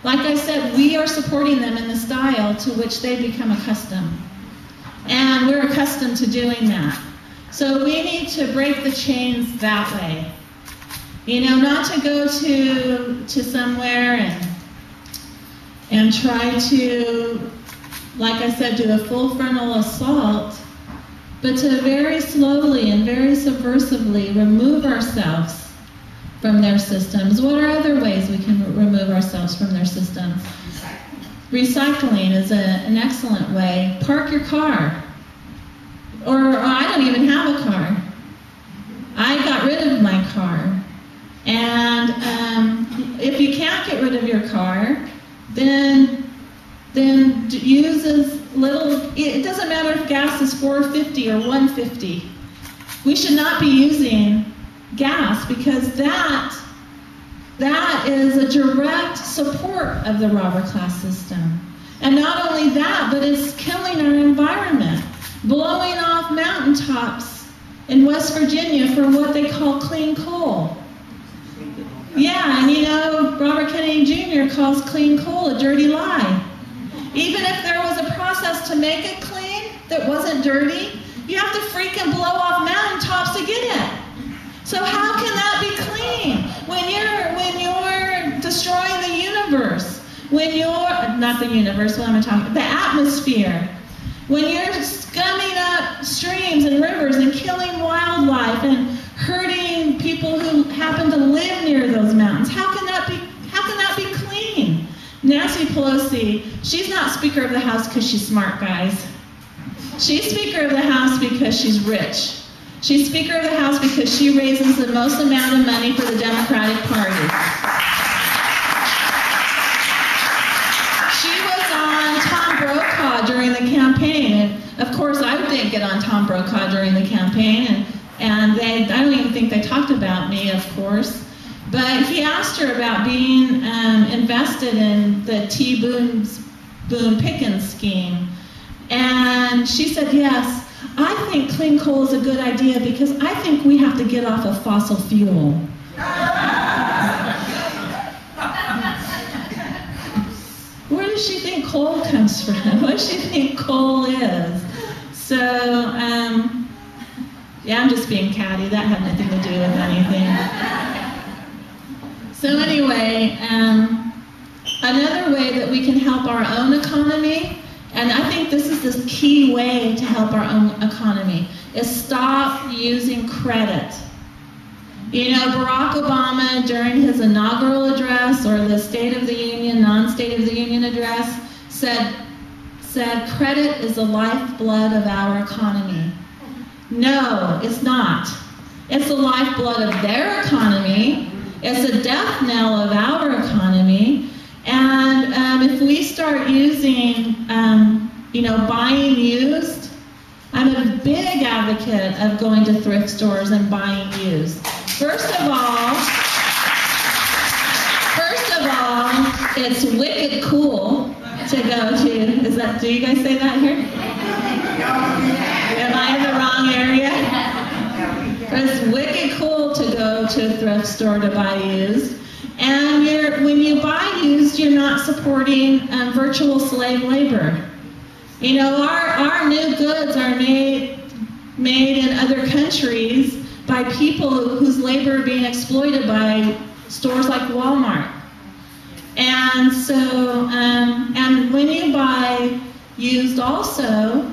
Like I said, we are supporting them in the style to which they become accustomed. And we're accustomed to doing that. So we need to break the chains that way. You know, not to go to somewhere and try to, like I said, do a full frontal assault, but to very slowly and very subversively remove ourselves from their systems. What are other ways we can remove ourselves from their systems? Recycling is an excellent way. Park your car. Or I don't even have a car. I got rid of my car. And if you can't get rid of your car, then use as little, it doesn't matter if gas is $4.50 or $1.50. We should not be using gas, because that is a direct support of the robber class system. And not only that, but it's killing our environment, blowing off mountaintops in West Virginia for what they call clean coal. Yeah, and you know, Robert Kennedy Jr. calls clean coal a dirty lie. Even if there was a process to make it clean that wasn't dirty, you have to freaking blow off mountaintops to get it. So how can that be clean when you're destroying the universe? When you're not the universe, what am I talking about? The atmosphere. When you're scumming up streams and rivers and killing wildlife and hurting people who happen to live near those mountains, how can that be clean? Nancy Pelosi, she's not Speaker of the House because she's smart, guys. She's Speaker of the House because she's rich. She's Speaker of the House because she raises the most amount of money for the Democratic Party. She was on Tom Brokaw during the campaign, and of course I didn't get on Tom Brokaw during the campaign, and I don't even think they talked about me, of course. But he asked her about being invested in the T. Boone Pickens scheme, and she said yes. I think clean coal is a good idea because I think we have to get off of fossil fuel. Where does she think coal comes from? What does she think coal is? So, yeah, I'm just being catty. That had nothing to do with anything. So anyway, another way that we can help our own economy, and I think this is the key way to help our own economy, is stop using credit. You know, Barack Obama, during his inaugural address, or the State of the Union, non-State of the Union address, said credit is the lifeblood of our economy. No, it's not. It's the lifeblood of their economy. It's a death knell of our economy. And if we start using, buying used, I'm a big advocate of going to thrift stores and buying used. First of all, it's wicked cool to go to. Do you guys say that here? Am I in the wrong area? It's wicked cool to go to a thrift store to buy used. And when you buy used, you're not supporting virtual slave labor. You know, our new goods are made in other countries by people whose labor are being exploited by stores like Walmart. And so, and when you buy used also,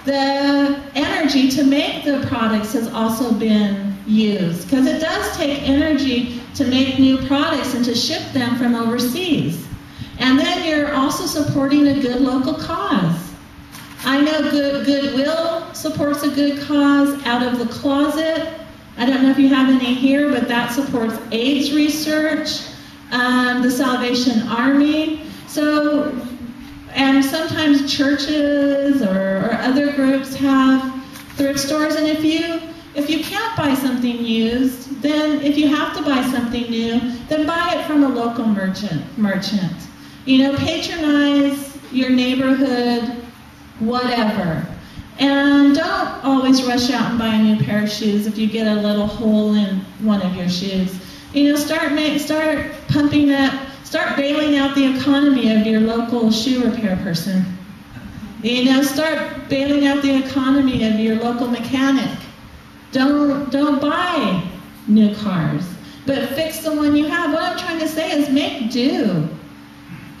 the energy to make the products has also been used, because it does take energy to make new products and to ship them from overseas. And then you're also supporting a good local cause. I know Goodwill supports a good cause. Out of the Closet, I don't know if you have any here, but that supports AIDS research, the Salvation Army. So, and sometimes churches or other groups have thrift stores, and if you can't buy something used, then if you have to buy something new, then buy it from a local merchant. You know, patronize your neighborhood, whatever. And don't always rush out and buy a new pair of shoes if you get a little hole in one of your shoes. You know, start Start bailing out the economy of your local shoe repair person. You know, start bailing out the economy of your local mechanic. Don't buy new cars, but fix the one you have. What I'm trying to say is make do.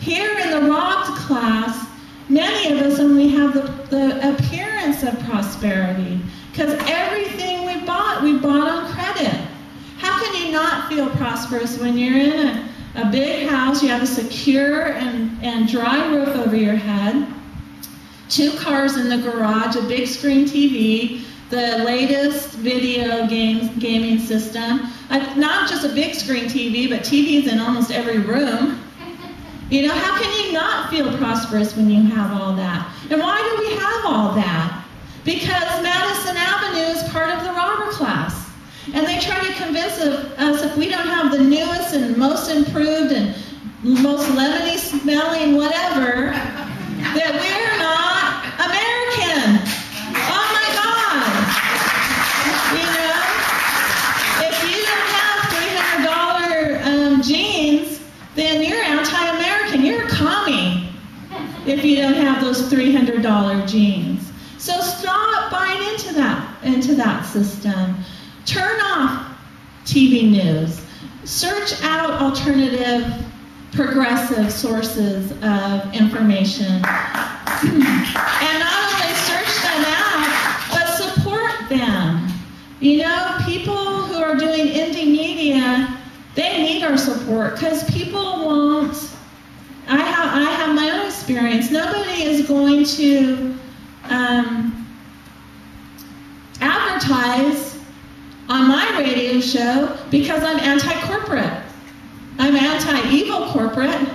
Here in the robbed class, many of us only have the appearance of prosperity because everything we bought on credit. How can you not feel prosperous when you're in a big house, you have a secure and dry roof over your head, 2 cars in the garage, a big screen TV, the latest video gaming system, not just a big screen TV, but TVs in almost every room. You know, how can you not feel prosperous when you have all that? And why do we have all that? Because Madison Avenue is part of the robber class. And they try to convince us if we don't have the newest and most improved and most lemony smelling whatever, that we're not American. Oh my God. You know, if you don't have $300 jeans, then you're anti-American. You're a commie if you don't have those $300 jeans. So stop buying into that system. Turn off TV news. Search out alternative, progressive sources of information. And not only search them out, but support them. You know, people who are doing indie media, they need our support because people won't. I have my own experience. Nobody is going to advertise on my radio show because I'm anti-corporate. I'm anti-evil corporate,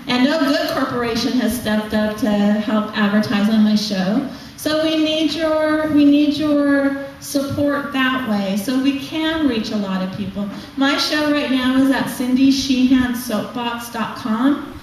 and no good corporation has stepped up to help advertise on my show. So we need your support that way so we can reach a lot of people. My show right now is at cindysheehansoapbox.com.